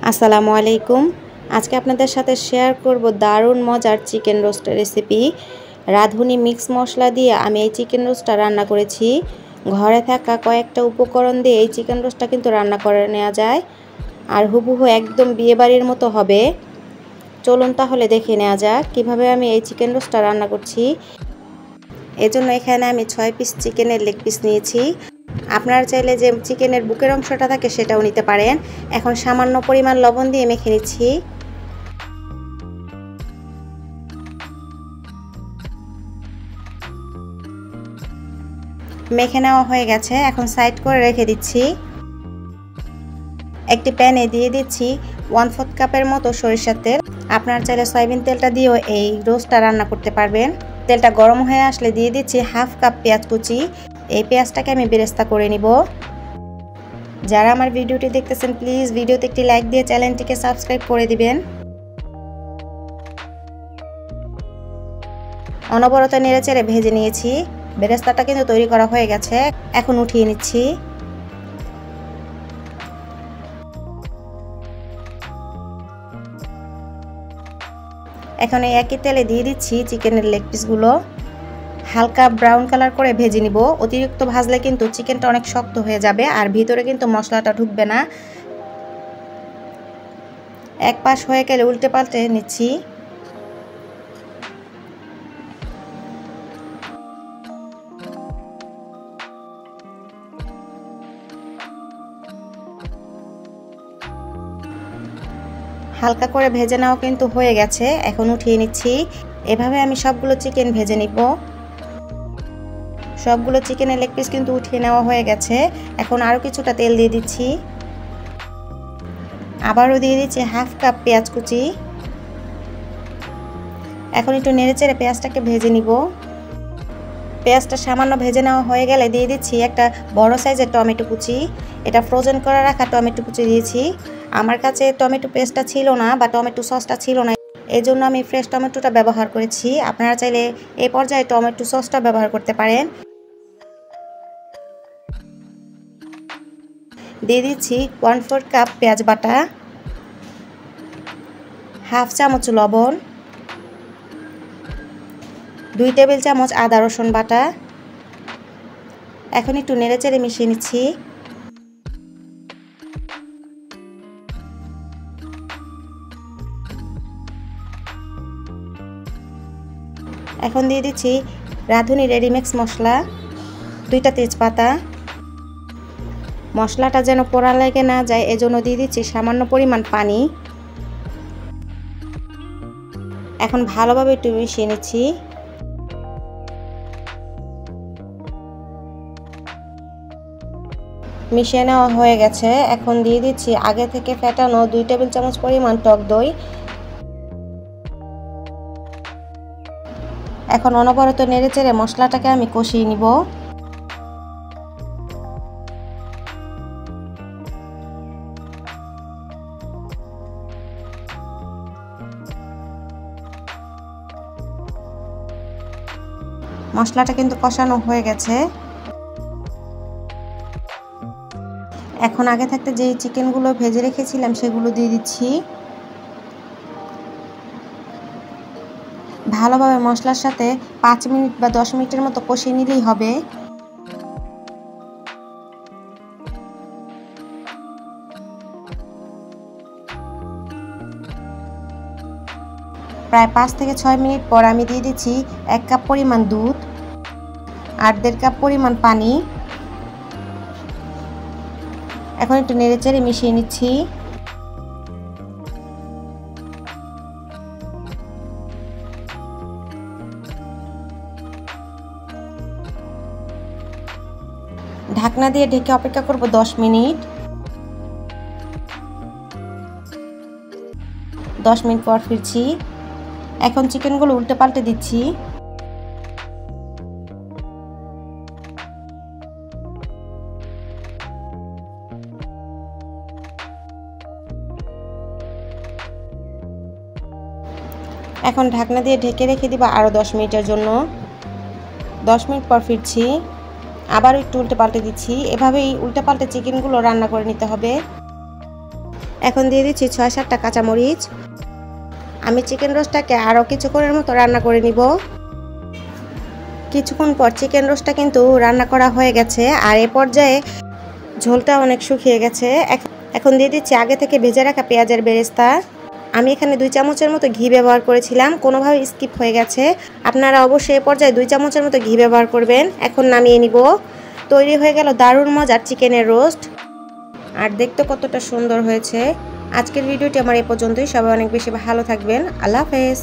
আসসালামু আলাইকুম। আজকে আপনাদের সাথে শেয়ার করব দারুণ মজার চিকেন রোস্টের রেসিপি। রাঁধুনি মিক্স মশলা দিয়ে আমি এই চিকেন রোস্টটা রান্না করেছি। ঘরে থাকা কয়েকটা উপকরণ দিয়ে এই চিকেন রোস্টটা কিন্তু রান্না করে নেওয়া যায়, আর হুবহু একদম বিয়েবাড়ির মতো হবে। চলুন তাহলে দেখে নেওয়া যাক কীভাবে আমি এই চিকেন রোস্টটা রান্না করছি। এজন্য এখানে আমি 6 পিস চিকেনের লেগ পিস নিয়েছি। আপনারা চাইলে যে চিকেনের বুকের অংশটা থাকে সেটাও নিতে পারেন। এখন সামান্য পরিমাণ লবণ দিয়ে মেখে নিচ্ছি। মেখে নেওয়া হয়ে গেছে, এখন সাইড করে রেখে দিচ্ছি। একটি প্যানে দিয়ে দিচ্ছি 1/4 কাপের মতো সরিষার তেল। আপনারা চাইলে সয়াবিন তেলটা দিয়েও এই রোস্টটা রান্না করতে পারবেন। তেলটা গরম হয়ে আসলে দিয়ে দিচ্ছি 1/2 কাপ পেঁয়াজ কুচি। এই পেঁয়াজটাকে আমি বেরেস্তা করে নিব। যারা আমার ভিডিওটি দেখতেছেন প্লিজ ভিডিওতে একটি লাইক দিয়ে চ্যানেলটিকে সাবস্ক্রাইব করে দিবেন। অনবরত নেড়েচেড়ে ভেজে নিয়েছি। বেরেস্তাটা কিন্তু তৈরি করা হয়ে গেছে, এখন উঠিয়ে নিচ্ছি। এখন এই একই তেলে দিয়ে দিচ্ছি চিকেনের লেগ পিসগুলো। হালকা ব্রাউন কালার করে ভেজে নিব। অতিরিক্ত ভাজলে কিন্তু চিকেনটা অনেক শক্ত হয়ে যাবে আর ভিতরে কিন্তু মশলাটা ঢুকবে না। এক পাশ হয়ে গেলে উল্টে পাল্টে নিচ্ছি। হালকা করে ভেজে নেওয়া কিন্তু হয়ে গেছে, এখন উঠিয়ে নিচ্ছি। এভাবে আমি সবগুলো চিকেন ভেজে নিব। সবগুলো চিকেনের লেগ পিস কিন্তু উঠিয়ে নেওয়া হয়ে গেছে। এখন আরও কিছুটা তেল দিয়ে দিচ্ছি। আবারও দিয়ে দিচ্ছি 1/2 কাপ পেঁয়াজ কুচি। এখন একটু নেড়েচেড়ে পেঁয়াজটাকে ভেজে নিব। পেঁয়াজটা সামান্য ভেজে নেওয়া হয়ে গেলে দিয়ে দিচ্ছি একটা বড় সাইজের টমেটো কুচি। এটা ফ্রোজেন করে রাখা টমেটো কুচি দিয়েছি। আমার কাছে টমেটো পেস্টটা ছিল না বা টমেটো সসটা ছিল না, এই জন্য আমি ফ্রেশ টমেটোটা ব্যবহার করেছি। আপনারা চাইলে এই পর্যায়ে টমেটো সসটা ব্যবহার করতে পারেন। দিয়ে দিচ্ছি 1/4 কাপ পেঁয়াজ বাটা, 1/2 চামচ লবণ, 2 টেবিল চামচ আদা রসুন বাটা। এখন একটু নেড়েচেড়ে মিশিয়ে নিচ্ছি। এখন দিয়ে দিচ্ছি রাঁধুনি রেডিমিক্স মশলা, 2টা তেজপাতা। মশলাটা যেন পোড়া লেগে না যায় এজন্য দিয়ে দিচ্ছি সামান্য পরিমাণ পানি। এখন ভালোভাবে একটু মিশিয়ে নিচ্ছি। মিশিয়ে নেওয়া হয়ে গেছে, এখন দিয়ে দিচ্ছি আগে থেকে ফেটানো 2 টেবিল চামচ পরিমাণ টক দই। এখন অনবরত নেড়েচেড়ে মশলাটাকে আমি কষিয়ে নিব। মশলাটা কিন্তু কষানো হয়ে গেছে। এখন আগে থাকতে যেই চিকেনগুলো ভেজে রেখেছিলাম সেগুলো দিয়ে দিচ্ছি। ভালোভাবে মশলার সাথে 5 মিনিট বা 10 মিনিটের মতো কষিয়ে নিলেই হবে। প্রায় 5 থেকে 6 মিনিট পর আমি দিয়ে দিচ্ছি 1 কাপ পরিমাণ দুধ আর 1.5 কাপ পরিমাণ পানি। এখন একটু নেড়েচেড়ে মিশিয়ে নিচ্ছি। ঢাকনা দিয়ে ঢেকে অপেক্ষা করব 10 মিনিট। 10 মিনিট পর ফিরছি। এখন চিকেনগুলো উল্টে পাল্টে দিচ্ছি। এখন ঢাকনা দিয়ে ঢেকে রেখে দিব আরও 10 মিনিটের জন্য। 10 মিনিট পর ফিরছি। আবার একটু উল্টে পাল্টে দিচ্ছি। এভাবেই উল্টে পাল্টে চিকেনগুলো রান্না করে নিতে হবে। এখন দিয়ে দিচ্ছি 6-7টা কাঁচামরিচ। আমি চিকেন রোস্টটাকে আরও কিছুক্ষণের মতো রান্না করে নিব। কিছুক্ষণ পর চিকেন রোস্টটা কিন্তু রান্না করা হয়ে গেছে, আর এ পর্যায়ে ঝোলটা অনেক শুকিয়ে গেছে। এখন দিয়ে দিচ্ছি আগে থেকে ভেজে রাখা পেঁয়াজের বেরেস্তা। আমি এখানে 2 চামচের মতো ঘি ব্যবহার করেছিলাম, কোনোভাবে স্কিপ হয়ে গেছে। আপনারা অবশ্যই এ পর্যায়ে 2 চামচের মতো ঘি ব্যবহার করবেন। এখন নামিয়ে নিব। তৈরি হয়ে গেল দারুণ মজার চিকেনের রোস্ট, আর দেখতে কতটা সুন্দর হয়েছে। আজকের ভিডিওটি আমার এই পর্যন্তই। সবাই অনেক বেশি ভালো থাকবেন। আল্লাহ হাফেজ।